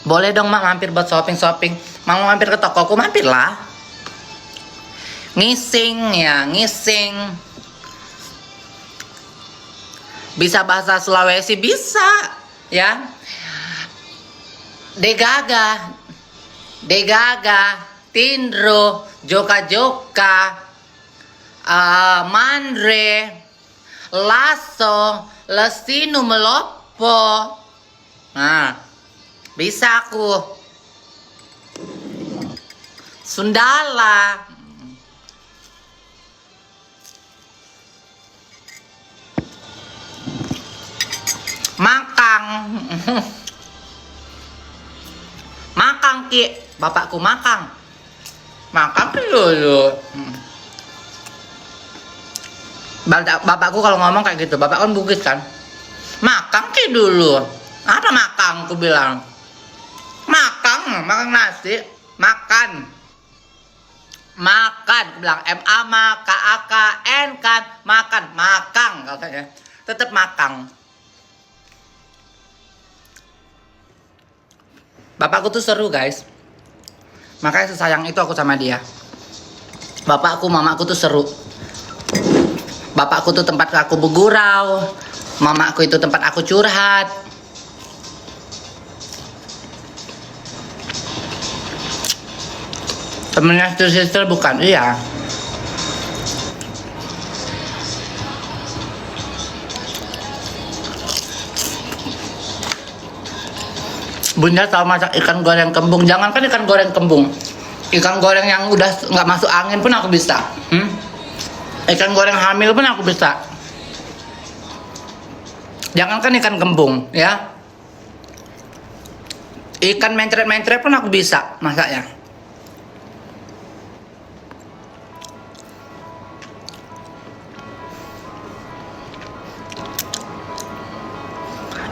Boleh dong mak mampir buat shopping. Mau mampir ke tokoku, mampir lah. Ngising ya, ngising. Bisa bahasa Sulawesi, bisa ya. Degaga, Tindro, Joka, Mandre, Lasso, Lestinu Melopo. Nah, bisa aku. Sundala. Makang. Makang ki, bapakku makang. Makang dulu. Bapakku kalau ngomong kayak gitu, bapak kan Bugis kan. Makang ki dulu. Apa makang? Aku bilang. Makang nasi, makan. Makan, aku bilang M-A-M-A-K-A-K-N kan, makang katanya. Tetap makang. Bapakku tuh seru guys. Makanya sesayang itu aku sama dia. Bapakku, mamaku tuh seru. Bapakku tuh tempat aku bergurau. Mamaku itu tempat aku curhat. Temennya sister bukan? Iya. Bunda tahu masak ikan goreng kembung. Jangankan ikan goreng kembung, ikan goreng yang udah nggak masuk angin pun aku bisa. Ikan goreng hamil pun aku bisa. Jangankan ikan kembung ya, ikan mencret pun aku bisa masaknya.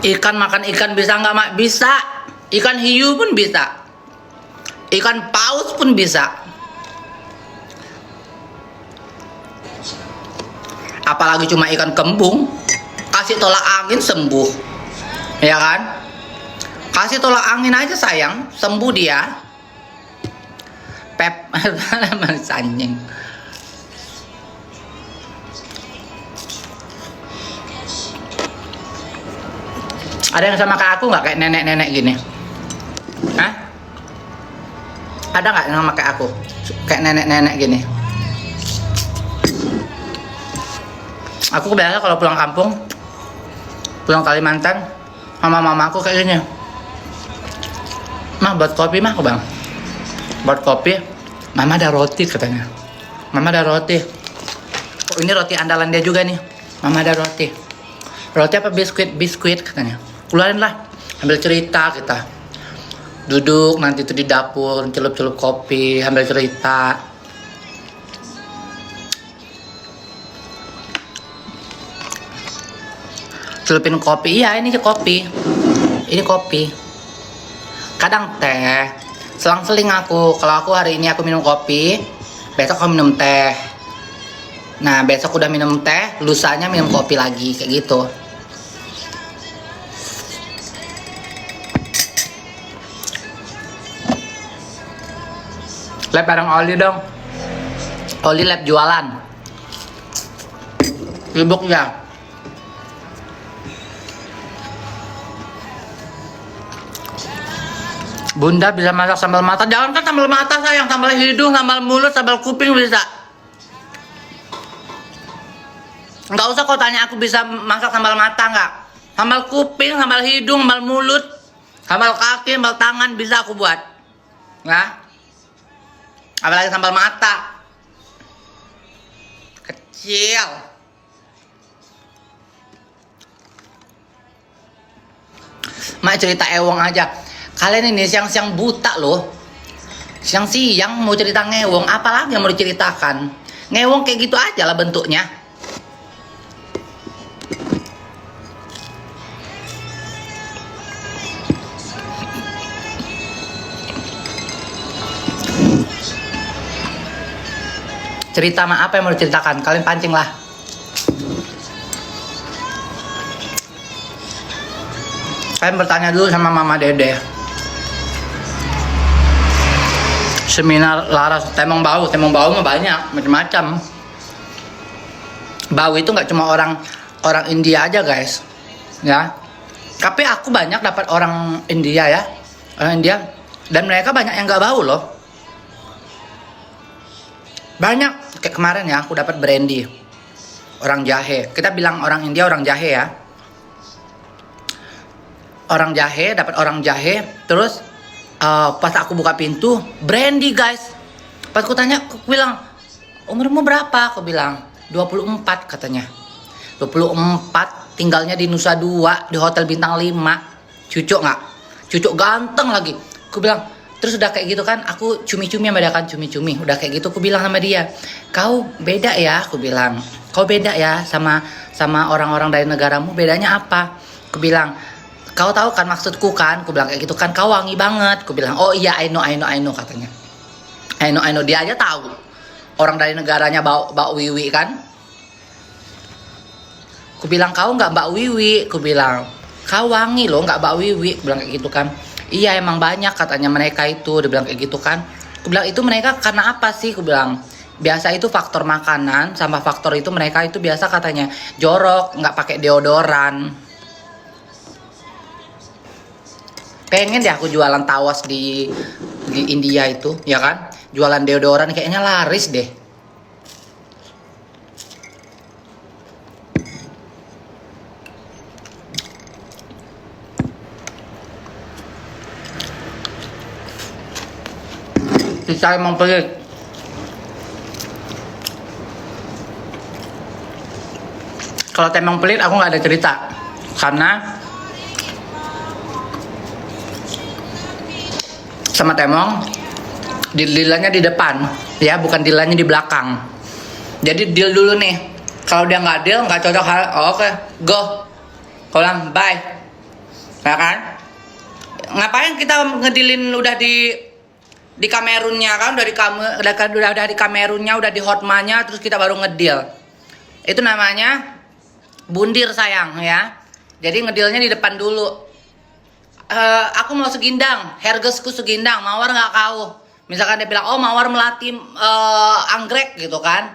Ikan makan ikan bisa nggak mak? Bisa. Ikan hiu pun bisa. Ikan paus pun bisa. Apalagi cuma ikan kembung. Kasih tolak angin sembuh. Ya kan? Kasih tolak angin aja sayang, sembuh dia. Pep anjing. Ada yang sama kayak aku nggak, kayak nenek-nenek gini? Hah? Ada nggak yang sama kayak aku? Kayak nenek-nenek gini? Aku biasa kalau pulang kampung, pulang Kalimantan, sama mama aku kayak gini. Mah buat kopi mah, aku bang. Buat kopi, mama ada roti katanya. Mama ada roti. Oh, ini roti andalan dia juga nih. Mama ada roti. Roti apa biskuit katanya. Keluarin lah, ambil cerita kita. Duduk nanti tuh di dapur, celup-celup kopi, ambil cerita. Celupin kopi, iya ini kopi. Ini kopi. Kadang teh, selang-seling aku. Kalau aku hari ini aku minum kopi, besok aku minum teh. Nah besok udah minum teh, lusanya minum kopi lagi, kayak gitu. Lab bareng Oli dong. Oli lab jualan. Sibuk ya. Bunda bisa masak sambal mata. Jangan kan sambal mata sayang, sambal hidung, sambal mulut, sambal kuping bisa. Nggak usah kau tanya aku bisa masak sambal mata nggak. Sambal kuping, sambal hidung, sambal mulut, sambal kaki, sambal tangan bisa aku buat. Nah. Apalagi sambal mata. Kecil. Mak cerita ewong aja. Kalian ini siang-siang buta loh. Siang-siang mau cerita ngewong, apalagi yang mau diceritakan. Ngewong kayak gitu aja lah bentuknya. Cerita mah apa yang mau diceritakan? Kalian pancing lah. Kalian bertanya dulu sama Mama Dede. Seminar Laras Temong Bau mah banyak macam-macam. Bau itu nggak cuma orang India aja guys, ya. Tapi aku banyak dapat orang India ya, orang India, dan mereka banyak yang nggak bau loh. Banyak kayak kemarin ya, aku dapat brandy, orang jahe. Kita bilang orang India orang jahe ya. Orang jahe, dapat orang jahe, terus pas aku buka pintu, brandy guys. Pas aku tanya, aku bilang, umurmu berapa? Aku bilang, 24 katanya. 24, tinggalnya di Nusa Dua, di Hotel Bintang 5. Cucuk nggak? Cucuk ganteng lagi. Aku bilang, terus udah kayak gitu kan, aku cumi-cumi membedakan cumi-cumi. Udah kayak gitu, aku bilang sama dia, kau beda ya, aku bilang. Kau beda ya sama orang-orang dari negaramu, bedanya apa? Aku bilang, kau tahu kan maksudku kan? Aku bilang kayak gitu kan, kau wangi banget. Aku bilang, oh iya, I know katanya. I know, dia aja tahu. Orang dari negaranya bau wiwi kan? Aku bilang, kau nggak bau wiwi. Aku bilang, kau wangi loh, nggak bau wiwi. Aku bilang kayak gitu kan. Iya emang banyak katanya mereka itu. Dia bilang kayak gitu kan. Aku bilang, itu mereka karena apa sih? Aku bilang, biasa itu faktor makanan sama faktor itu mereka itu biasa katanya jorok, nggak pakai deodoran. Pengen deh aku jualan tawas di India itu, ya kan? Jualan deodoran kayaknya laris deh. Sisa emang pelit. Kalau temong pelit aku nggak ada cerita, karena sama temong deal-dealannya di depan ya, bukan dealannya di belakang. Jadi deal dulu nih, kalau dia nggak deal, nggak cocok, oke, go, kau bilang bye, ya kan? Ngapain kita ngedilin udah di Kamerunnya kan, udah di Kamerunnya, udah di Hotmanya, terus kita baru ngedeal. Itu namanya bundir sayang ya. Jadi ngedealnya di depan dulu. Aku mau segindang, hergesku segindang, mawar nggak kau. Misalkan dia bilang, oh mawar melati anggrek gitu kan.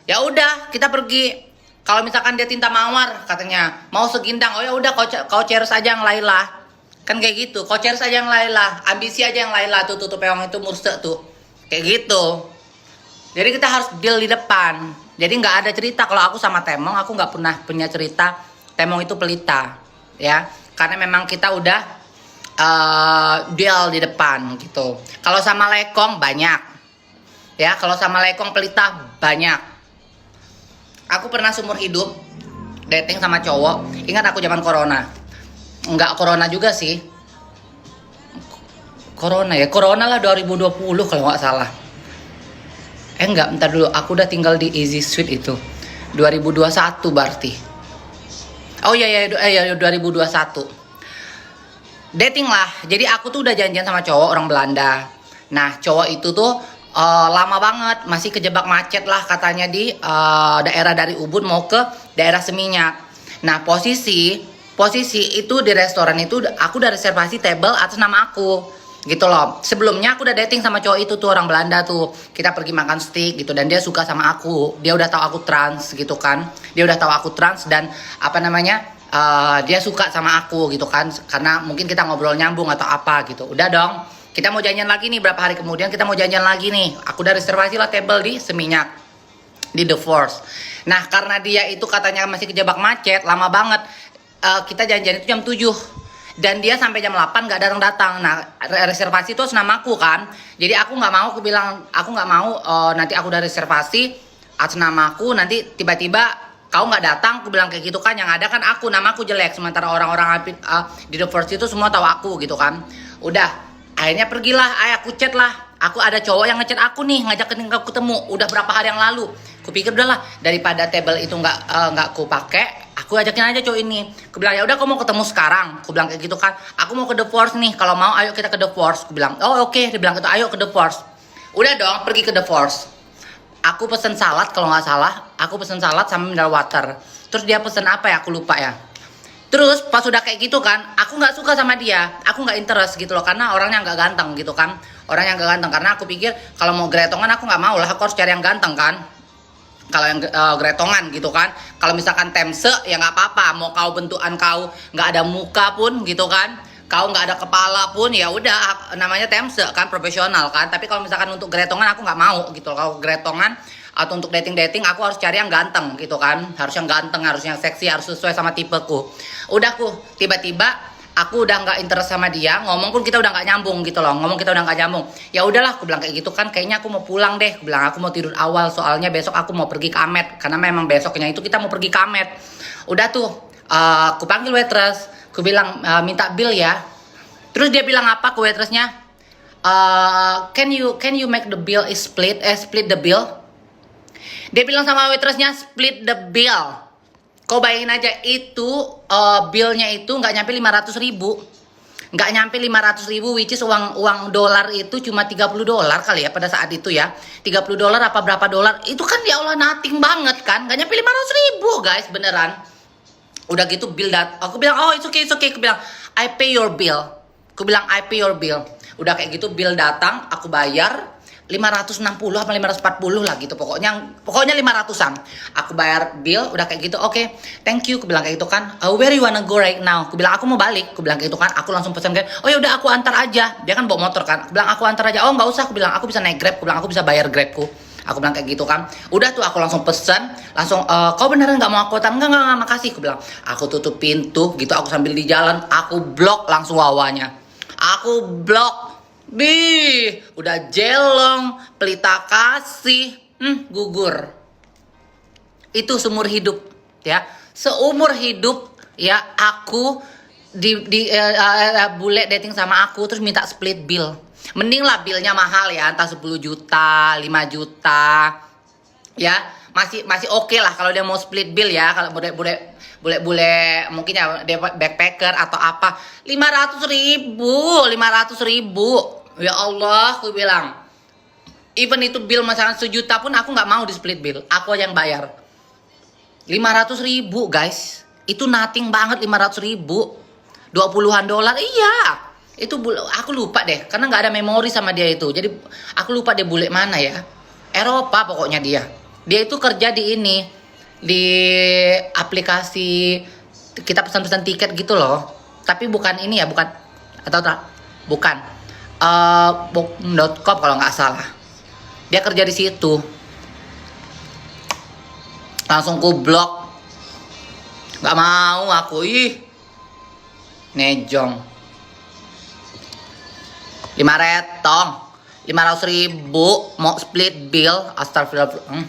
Ya udah, kita pergi. Kalau misalkan dia tinta mawar, katanya mau segindang, oh ya udah kau ceres aja yang Laila. Kan kayak gitu, kau ceres aja yang Laila, ambisi aja yang Laila tuh peong itu murse tuh. Kayak gitu. Jadi kita harus deal di depan. Jadi nggak ada cerita kalau aku sama Temong, aku nggak pernah punya cerita Temong itu pelita, ya. Karena memang kita udah deal di depan gitu. Kalau sama Lekong banyak, ya. Kalau sama Lekong pelita banyak. Aku pernah seumur hidup dating sama cowok. Ingat aku zaman corona. Enggak corona juga sih. Corona lah 2020 kalau nggak salah. Enggak, bentar dulu. Aku udah tinggal di Easy Suite itu 2021 berarti. Oh iya 2021. Dating lah. Jadi aku tuh udah janjian sama cowok orang Belanda. Nah cowok itu tuh lama banget, masih kejebak macet lah katanya di daerah dari Ubud mau ke daerah Seminyak. Nah posisi itu di restoran itu aku udah reservasi table atas nama aku gitu loh. Sebelumnya aku udah dating sama cowok itu tuh orang Belanda tuh. Kita pergi makan steak gitu dan dia suka sama aku. Dia udah tahu aku trans gitu kan. Dia udah tahu aku trans dan apa namanya? Dia suka sama aku gitu kan. Karena mungkin kita ngobrol nyambung atau apa gitu. Udah dong. Kita mau janjian lagi nih berapa hari kemudian kita mau janjian lagi nih. Aku udah reservasi lah table di Seminyak. Di The Force. Nah, karena dia itu katanya masih kejebak macet lama banget. Kita janjian itu jam 7 dan dia sampai jam 8 nggak datang. Nah reservasi itu nama aku kan, jadi aku nggak mau. Aku bilang aku nggak mau nanti aku udah reservasi atas nama aku, nanti tiba-tiba kau nggak datang. Aku bilang kayak gitu kan, yang ada kan aku, nama aku jelek, sementara orang-orang di The First itu semua tahu aku gitu kan. Udah akhirnya pergilah, aku chat lah. Aku ada cowok yang ngechat aku nih, ngajakin aku ketemu. Udah berapa hari yang lalu. Kupikir udahlah, daripada table itu nggak aku pakai, aku ajakin aja cowok ini. Aku bilang ya udah, kamu mau ketemu sekarang. Aku bilang kayak gitu kan. Aku mau ke The Force nih. Kalau mau ayo kita ke The Force. Aku bilang oh oke. Dia bilang gitu, ayo ke The Force. Udah dong, pergi ke The Force. Aku pesen salad kalau nggak salah. Aku pesen salad sama mineral water. Terus dia pesen apa ya? Aku lupa ya. Terus pas udah kayak gitu kan, aku nggak suka sama dia, aku nggak interest gitu loh, karena orangnya nggak ganteng gitu kan, orangnya nggak ganteng. Karena aku pikir kalau mau gretongan aku nggak mau lah, aku harus cari yang ganteng kan. Kalau yang gretongan gitu kan, kalau misalkan temse ya nggak apa-apa, mau kau bentukan kau nggak ada muka pun gitu kan, kau nggak ada kepala pun ya udah namanya temse kan, profesional kan. Tapi kalau misalkan untuk gretongan aku nggak mau gitu loh. Kalau gretongan atau untuk dating aku harus cari yang ganteng gitu kan, harus yang ganteng, harus yang seksi, harus sesuai sama tipeku. Udah tiba-tiba aku udah nggak interest sama dia, ngomong pun kita udah nggak nyambung gitu loh, ngomong kita udah nggak nyambung. Ya udahlah, aku bilang kayak gitu kan, kayaknya aku mau pulang deh, aku bilang aku mau tidur awal, soalnya besok aku mau pergi ke Amet, karena memang besoknya itu kita mau pergi ke Amet. Udah aku panggil waitress, aku bilang minta bill ya. Terus dia bilang apa ke waitressnya? Can you make the bill is split the bill? Dia bilang sama waitressnya split the bill. Kau bayangin aja itu billnya itu nggak nyampe 500.000, nggak nyampe 500.000, which is uang dolar itu cuma 30 dolar kali ya pada saat itu ya, 30 dolar apa berapa dolar itu kan, ya Allah nothing banget kan, nggak nyampe 500.000 guys, beneran. Udah gitu bill aku bilang oh it's okay, aku bilang I pay your bill, aku bilang I pay your bill. Udah kayak gitu bill datang, aku bayar 560 apa 540 lah gitu, pokoknya 500-an. Aku bayar bill, udah kayak gitu, oke, thank you, aku bilang kayak gitu kan. Where you wanna go right now? Aku bilang aku mau balik, aku bilang kayak gitu kan. Aku langsung pesan kan, oh ya udah aku antar aja. Dia kan bawa motor kan, aku bilang aku antar aja. Oh nggak usah, aku bilang aku bisa naik Grab, aku bilang aku bisa bayar Grabku. Aku bilang kayak gitu kan. Udah aku langsung pesen, langsung kau beneran nggak mau aku antar? Enggak, makasih. Aku bilang aku tutup pintu gitu, aku sambil di jalan, aku blok langsung wawanya. Aku blok. Udah jelong, pelita kasih, gugur. Itu seumur hidup, ya. Seumur hidup, ya aku bule dating sama aku terus minta split bill. Mending lah billnya mahal ya, entah 10 juta, 5 juta, ya masih oke lah kalau dia mau split bill ya. Kalau bule mungkin ya dia backpacker atau apa, 500.000. Ya Allah, aku bilang, even itu bill misalkan 1 juta pun aku nggak mau di split bill, aku yang bayar. 500.000 guys, itu nothing banget. 500.000, 20-an dolar, iya. Itu aku lupa deh, karena nggak ada memori sama dia itu. Jadi aku lupa dia bule mana ya, Eropa pokoknya dia. Dia itu kerja di ini, di aplikasi kita pesan-pesan tiket gitu loh. Tapi bukan ini ya, bukan atau tak, bukan. Book.com kalau nggak salah. Dia kerja di situ. Langsung ku blok. Nggak mau aku, nejong. 500.000 mau split bill, astagfirullah.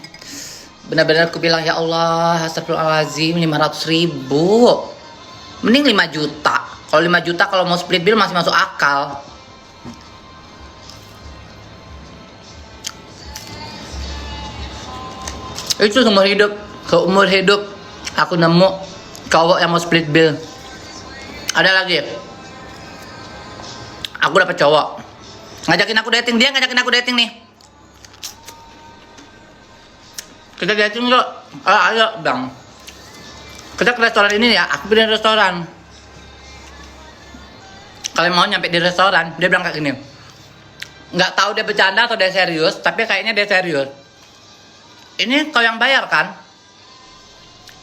Benar-benar aku bilang ya Allah, astagfirullahaladzim, 500.000. Mending 5 juta. Kalau 5 juta kalau mau split bill masih masuk akal. Itu seumur hidup aku nemu cowok yang mau split bill. Ada lagi, aku dapet cowok ngajakin aku dating, dia ngajakin aku dating nih. Kita dating yuk, ayo bang, kita ke restoran ini ya, aku pilih restoran. Kalian mau nyampe di restoran, dia bilang kayak gini, nggak tahu dia bercanda atau dia serius, tapi kayaknya dia serius. Ini kau yang bayar kan?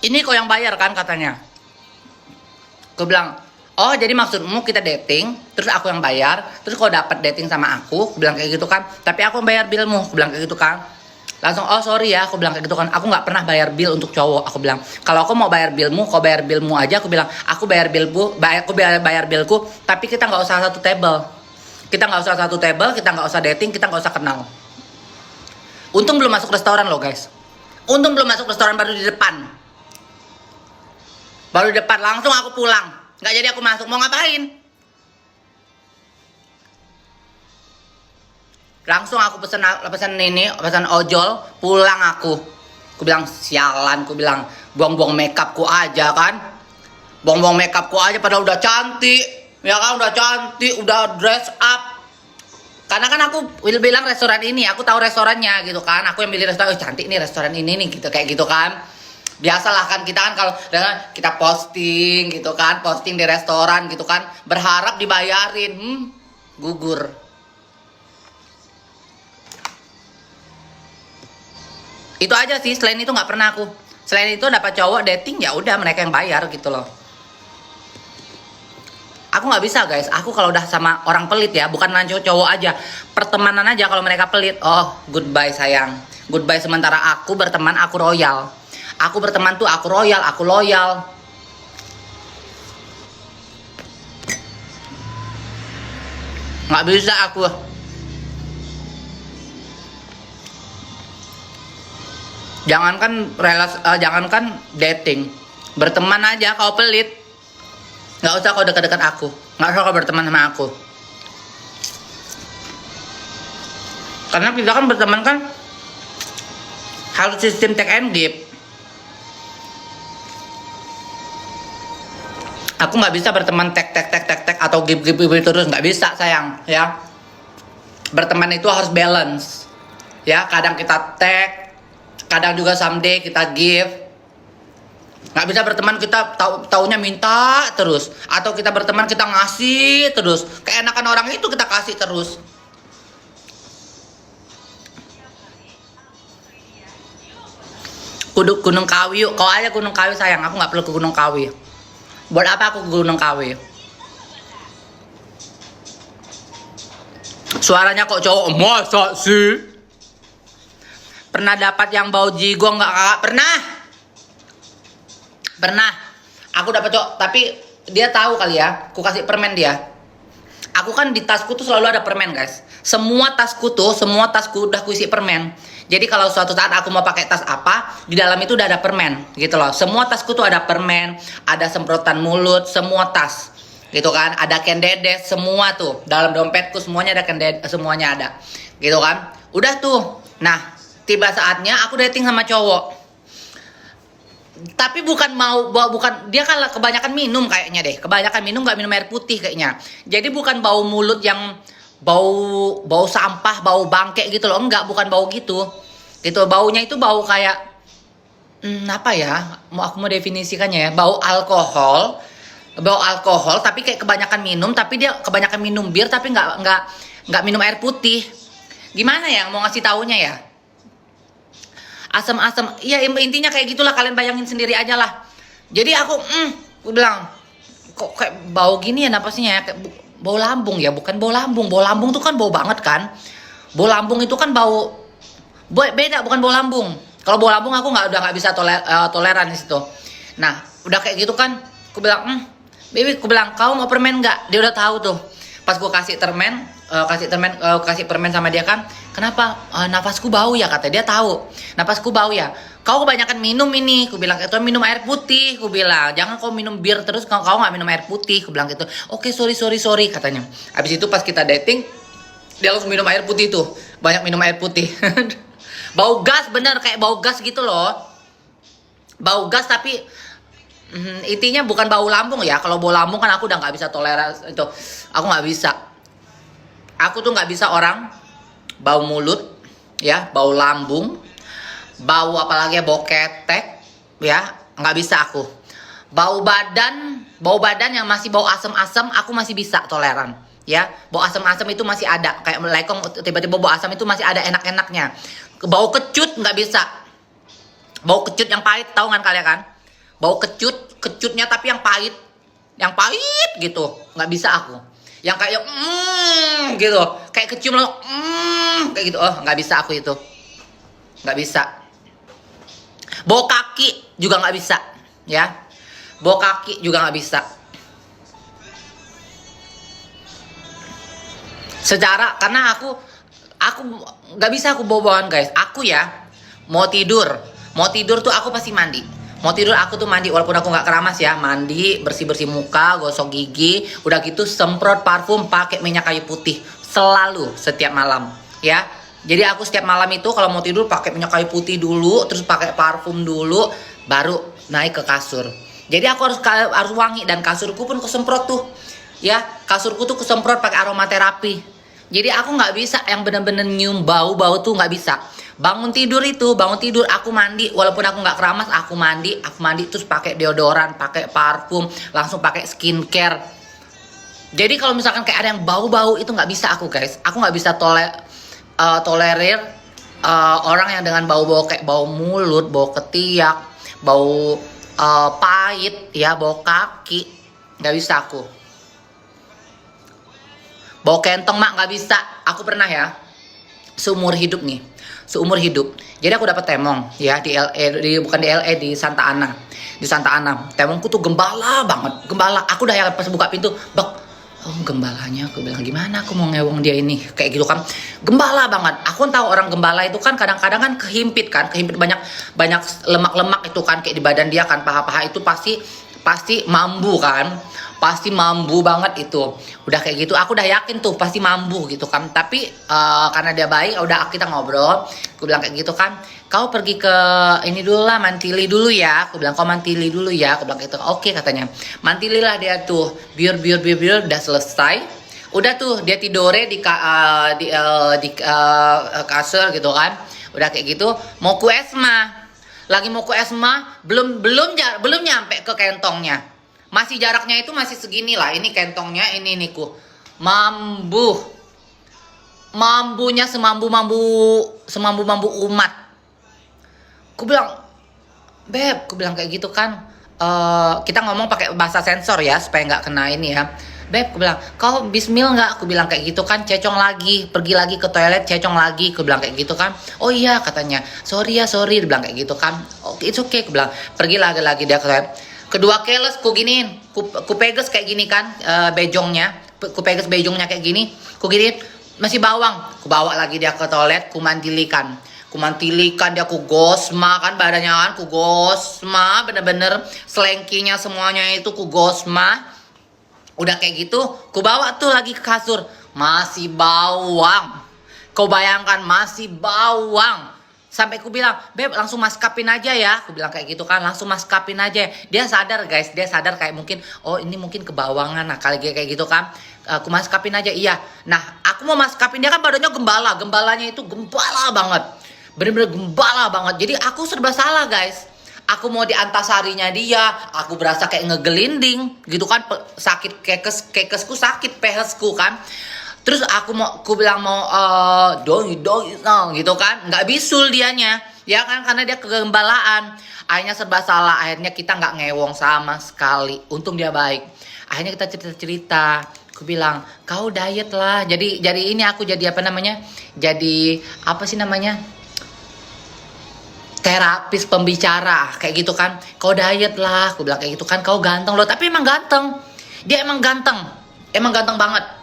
Ini kau yang bayar kan katanya. Gue bilang, oh jadi maksudmu kita dating, terus aku yang bayar, terus kau dapat dating sama aku bilang kayak gitu kan? Tapi aku bayar billmu, aku bilang kayak gitu kan? Langsung, oh sorry ya, aku bilang kayak gitu kan? Aku nggak pernah bayar bill untuk cowok, aku bilang. Kalau aku mau bayar billmu, kau bayar billmu aja, aku bilang. Aku bayar billku, aku bayar billku, tapi kita nggak usah satu table. Kita nggak usah dating, kita nggak usah kenal. Untung belum masuk restoran loh guys. Untung belum masuk restoran, baru di depan. Langsung aku pulang. Nggak jadi aku masuk, mau ngapain? Langsung aku pesan ojol, pulang aku. Aku bilang sialan, aku bilang buang-buang makeupku aja kan. Buang-buang makeupku aja padahal udah cantik. Ya kan udah cantik, udah dress up. Karena kan aku bilang restoran ini, aku tahu restorannya gitu kan. Aku yang pilih restoran, oh cantik nih restoran ini nih gitu, kayak gitu kan. Biasalah kan kita kan kalau kita posting gitu kan, posting di restoran gitu kan, berharap dibayarin, gugur. Itu aja sih, selain itu nggak pernah aku. Selain itu dapat cowok dating ya udah mereka yang bayar gitu loh. Aku nggak bisa guys, aku kalau udah sama orang pelit ya, bukan cowok aja, pertemanan aja kalau mereka pelit, oh goodbye sayang, goodbye. Sementara aku berteman, aku royal. Aku berteman tuh aku royal, aku loyal. Nggak bisa aku. Jangankan dating, berteman aja kau pelit. Nggak usah kau dekat-dekat aku, nggak usah kau berteman sama aku. Karena kita kan berteman kan harus sistem take and give. Aku nggak bisa berteman tek atau give terus, nggak bisa sayang ya. Berteman itu harus balance ya. Kadang kita tek, kadang juga someday kita give. Nggak bisa berteman kita taunya minta terus, atau kita berteman kita ngasih terus. Keenakan orang itu kita kasih terus. Gunung Kawi yuk, kau aja Gunung Kawi sayang, aku nggak perlu ke Gunung Kawi. Buat apa aku ke Gunung Kawi? Suaranya kok cowok, masa sih? Pernah dapat yang bau jigong nggak kakak? Pernah. Aku dapat cowok, tapi dia tahu kali ya, aku kasih permen dia. Aku kan di tasku tuh selalu ada permen guys. Semua tasku udah kuisi permen. Jadi kalau suatu saat aku mau pakai tas apa, di dalam itu udah ada permen, gitu loh. Semua tasku tuh ada permen, ada semprotan mulut, semua tas, gitu kan. Ada kendedes, semua tuh dalam dompetku semuanya ada semuanya ada, gitu kan. Udah tuh. Nah, tiba saatnya aku dating sama cowok. Tapi bukan dia kan kebanyakan minum kayaknya deh. Kebanyakan minum, nggak minum air putih kayaknya. Jadi bukan bau mulut yang bau sampah, bau bangke gitu loh. Enggak, bukan bau gitu. Gitu, baunya itu bau kayak apa ya? Aku mau definisikannya ya. Bau alkohol tapi kayak kebanyakan minum, tapi dia kebanyakan minum bir tapi nggak minum air putih. Gimana ya mau ngasih taunya ya? Asam-asam, ya intinya kayak gitulah, kalian bayangin sendiri aja lah. Jadi aku bilang, kok kayak bau gini ya napasnya ya, kayak bau lambung ya, bukan bau lambung. Bau lambung tuh kan bau banget kan. Bau lambung itu kan beda, bukan bau lambung. Kalau bau lambung aku udah nggak bisa toleran di situ. Nah, udah kayak gitu kan, aku bilang, baby, aku bilang, kau mau permen nggak? Dia udah tahu tuh. Pas gue kasih permen sama dia kan, kenapa nafasku bau ya, kata dia. Tahu nafasku bau ya, kau kebanyakan minum ini. Aku bilang itu minum air putih. Aku bilang jangan kau minum bir terus, kau nggak minum air putih. Aku bilang gitu. Oke, sorry katanya. Habis itu pas kita dating, dia langsung minum air putih tuh, banyak minum air putih. Bau gas, bener kayak bau gas gitu loh. Bau gas tapi intinya bukan bau lambung ya. Kalau bau lambung kan aku udah nggak bisa toleransi itu. Aku nggak bisa. Aku tuh nggak bisa orang bau mulut, ya, bau lambung, bau apalagi bau ketek, ya, nggak bisa aku. Bau badan yang masih bau asam-asam, aku masih bisa toleran, ya. Bau asam-asam itu masih ada, kayak melekong tiba-tiba bau asam itu masih ada enak-enaknya. Bau kecut nggak bisa. Bau kecut yang pahit, tahu kan kalian kan? Bau kecutnya tapi yang pahit gitu, nggak bisa aku. Yang kayak gitu, kayak kecium kayak gitu, oh nggak bisa aku itu, nggak bisa. Bau kaki juga nggak bisa, ya. Bau kaki juga nggak bisa. Karena aku nggak bisa aku bau-bauan guys. Aku ya mau tidur tuh aku pasti mandi. Mau tidur aku tuh mandi, walaupun aku nggak keramas ya, mandi, bersih muka, gosok gigi, udah gitu semprot parfum pakai minyak kayu putih selalu setiap malam, ya. Jadi aku setiap malam itu kalau mau tidur pakai minyak kayu putih dulu, terus pakai parfum dulu, baru naik ke kasur. Jadi aku harus wangi, dan kasurku pun kesemprot tuh, ya. Kasurku tuh kesemprot pakai aromaterapi. Jadi aku nggak bisa yang bener-bener nyium bau tuh nggak bisa. Bangun tidur aku mandi, walaupun aku nggak keramas, aku mandi terus pakai deodoran, pakai parfum, langsung pakai skincare. Jadi kalau misalkan kayak ada yang bau-bau itu nggak bisa aku guys, aku nggak bisa tolerir orang yang dengan bau-bau kayak bau mulut, bau ketiak, bau pahit, ya bau kaki, nggak bisa aku. Bau kentong mak nggak bisa. Aku pernah ya, seumur hidup. Jadi aku dapat temong ya di LA, bukan di LA, di Santa Ana. Di Santa Ana. Temongku tuh gembala banget. Gembala. Aku udah ya pas buka pintu, bak. Oh gembalanya, aku bilang gimana aku mau ngewong dia ini kayak gitu kan. Gembala banget. Aku tahu orang gembala itu kan kadang-kadang kan kehimpit banyak lemak-lemak itu kan kayak di badan dia kan, paha-paha itu pasti mambu kan. Pasti mambu banget itu. Udah kayak gitu aku udah yakin tuh pasti mambu gitu kan. Tapi karena dia baik udah kita ngobrol. Aku bilang kayak gitu kan, kau pergi ke ini dulu lah, mantili dulu ya. Aku bilang kau mantili dulu ya. Aku bilang gitu. Oke katanya. Mantili lah dia tuh. Biar udah selesai. Udah tuh dia tidore di kasur gitu kan. Udah kayak gitu mau ku esma. Lagi mau ku esma belum nyampe ke kentongnya. Masih jaraknya itu masih segini lah. Ini kentongnya, ini niku. Mambunya semambu umat. Ku bilang, Beb, ku bilang kayak gitu kan. Kita ngomong pakai bahasa sensor ya supaya nggak kena ini ya. Beb, ku bilang, kau bismil nggak? Aku bilang kayak gitu kan, cecong lagi, pergi lagi ke toilet, cecong lagi. Ku bilang kayak gitu kan. Oh iya katanya, sorry, dia bilang kayak gitu kan. Oh, it's okay, ku bilang, pergi lagi dia ke toilet. Kedua keles ku giniin, ku peges kayak gini kan, bejongnya, ku peges bejongnya kayak gini, ku giniin, masih bawang, ku bawa lagi dia ke toilet, ku mantilikan dia, ku gosma kan badannya kan, ku gosma, bener-bener selengkinya semuanya itu ku gosma, udah kayak gitu, ku bawa tuh lagi ke kasur, masih bawang, kau bayangkan masih bawang. Sampai aku bilang, Beb langsung maskapin aja ya. Aku bilang kayak gitu kan, langsung maskapin aja. Dia sadar guys, dia sadar kayak mungkin, oh ini mungkin kebawangan. Nah kali kayak gitu kan, aku maskapin aja, iya. Nah aku mau maskapin dia kan badannya gembalanya itu gembala banget. Bener-bener gembala banget. Jadi aku serba salah guys. Aku mau di antasarinya dia, aku berasa kayak ngegelinding gitu kan, sakit kekesku sakit, pehesku kan. Terus aku bilang mau doi gitu kan, nggak bisul dianya, ya kan karena dia kegembalaan. Akhirnya serba salah, akhirnya kita nggak ngewong sama sekali. Untung dia baik. Akhirnya kita cerita. Aku bilang kau diet lah. Jadi ini aku jadi apa namanya? Jadi apa sih namanya? Terapis pembicara kayak gitu kan. Kau diet lah, aku bilang kayak gitu kan. Kau ganteng loh, tapi emang ganteng. Dia emang ganteng banget.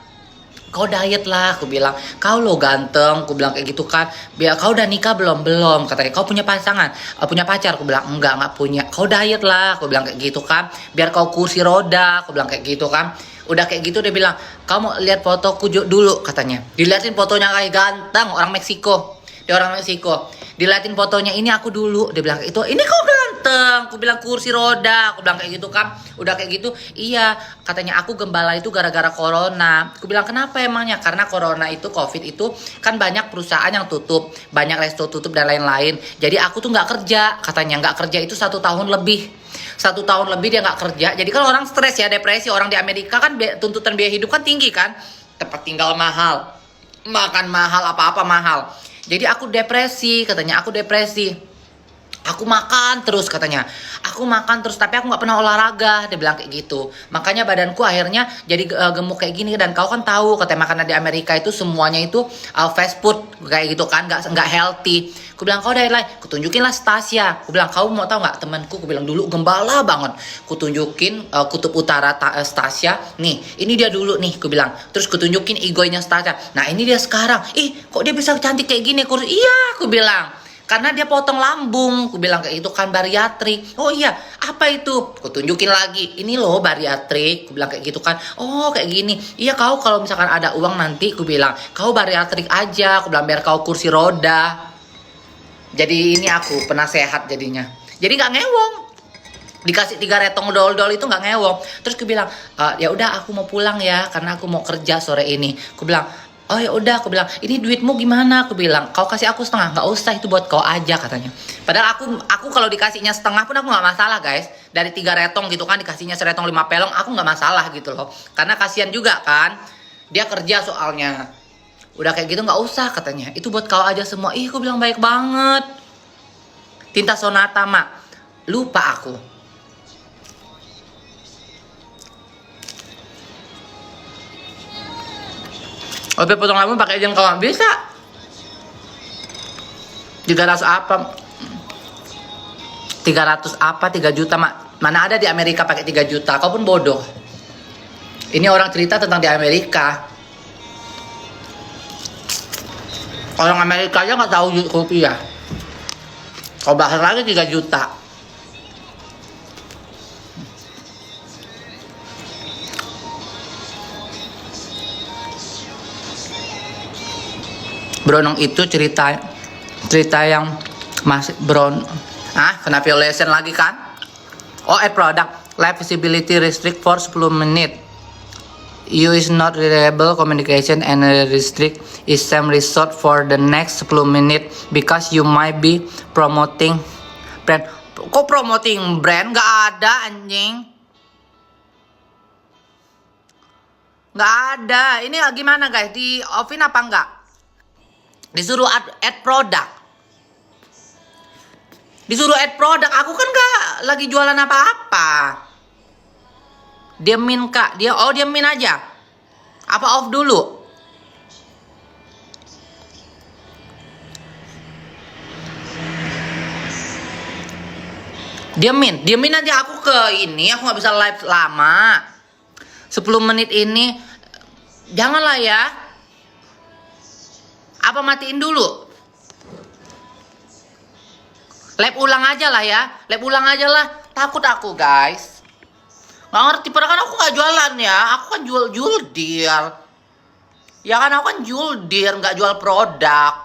Kau diet lah, aku bilang. Kau lo ganteng, aku bilang kayak gitu kan. Biar kau udah nikah belum katanya. Kau punya pasangan, punya pacar, aku bilang enggak punya. Kau diet lah, aku bilang kayak gitu kan. Biar kau kursi roda, aku bilang kayak gitu kan. Udah kayak gitu dia bilang, kamu lihat fotoku dulu katanya. Dilihatin fotonya kayak ganteng, orang Meksiko. Dia orang Meksiko. Dilihatin fotonya, ini aku dulu. Dia bilang kayak itu, ini kau ganteng. Aku bilang kursi roda. Aku bilang kayak gitu kan. Udah kayak gitu, iya. Katanya aku gembala itu gara-gara corona. Aku bilang kenapa emangnya? Karena corona itu, covid itu kan banyak perusahaan yang tutup. Banyak resto tutup dan lain-lain. Jadi aku tuh gak kerja. Katanya gak kerja itu 1 tahun lebih. 1 tahun lebih dia gak kerja. Jadi kalau orang stres ya, depresi. Orang di Amerika kan tuntutan biaya hidup kan tinggi kan. Tempat tinggal mahal. Makan mahal, apa-apa mahal. Jadi aku depresi, katanya aku depresi. Aku makan terus katanya. Aku makan terus tapi aku nggak pernah olahraga. Dia bilang kayak gitu. Makanya badanku akhirnya jadi gemuk kayak gini. Dan kau kan tahu katanya makanan di Amerika itu semuanya itu fast food kayak gitu kan, nggak healthy. Aku bilang kau dari lain. Kutunjukin lah Stasia. Aku bilang kau mau tahu nggak temanku? Aku bilang dulu gembala banget. Kutunjukin kutub utara Stasia. Nih ini dia dulu nih. Aku bilang. Terus kutunjukin egonya Stasia. Nah ini dia sekarang. Ih kok dia bisa cantik kayak gini? Iya aku bilang. Karena dia potong lambung, aku bilang kayak itu kan bariatrik. Oh iya, apa itu? Aku tunjukin lagi, ini loh bariatrik, aku bilang kayak gitu kan. Oh kayak gini, iya kau kalau misalkan ada uang nanti, aku bilang kau bariatrik aja, aku bilang biar kau kursi roda. Jadi ini aku penasehat jadinya. Jadi nggak ngewong. Dikasih 3 retong dol itu nggak ngewong. Terus aku bilang, ya udah aku mau pulang ya, karena aku mau kerja sore ini. Aku bilang, Oh ya udah, aku bilang, ini duitmu gimana? Aku bilang, kau kasih aku setengah, nggak usah, itu buat kau aja katanya. Padahal aku kalau dikasihnya setengah pun aku nggak masalah guys. Dari 3 retong gitu kan dikasihnya seretong 5 pelong, aku nggak masalah gitu loh. Karena kasihan juga kan, dia kerja soalnya. Udah kayak gitu nggak usah katanya. Itu buat kau aja semua. Ih, aku bilang baik banget. Tinta Sonata mak, lupa aku. Oke, potong rambut pakai izin kawan bisa. 300 apa? 300 apa? 3 juta mak. Mana ada di Amerika pakai 3 juta? Kau pun bodoh. Ini orang cerita tentang di Amerika. Orang Amerika aja nggak tahu rupiah. Kau bahas lagi 3 juta. Bronong itu cerita yang masih kena violation lagi kan? Oh, product live visibility restrict for 10 menit. You is not reliable communication and restrict is same resort for the next 10 menit because you might be promoting brand. Kok promoting brand? Gak ada anjing. Gak ada. Ini gimana guys? Di offin apa enggak? Disuruh add produk. Disuruh add produk. Aku kan gak lagi jualan apa-apa. Diamin kak. Diamin aja. Apa off dulu? Diamin aja aku ke ini. Aku gak bisa live lama. 10 menit ini. Janganlah ya. Apa matiin dulu? Live ulang aja lah ya. Live ulang aja lah. Takut aku guys. Gak ngerti. Padahal kan aku gak jualan ya. Aku kan jual deal. Ya kan aku kan jual deal. Gak jual produk.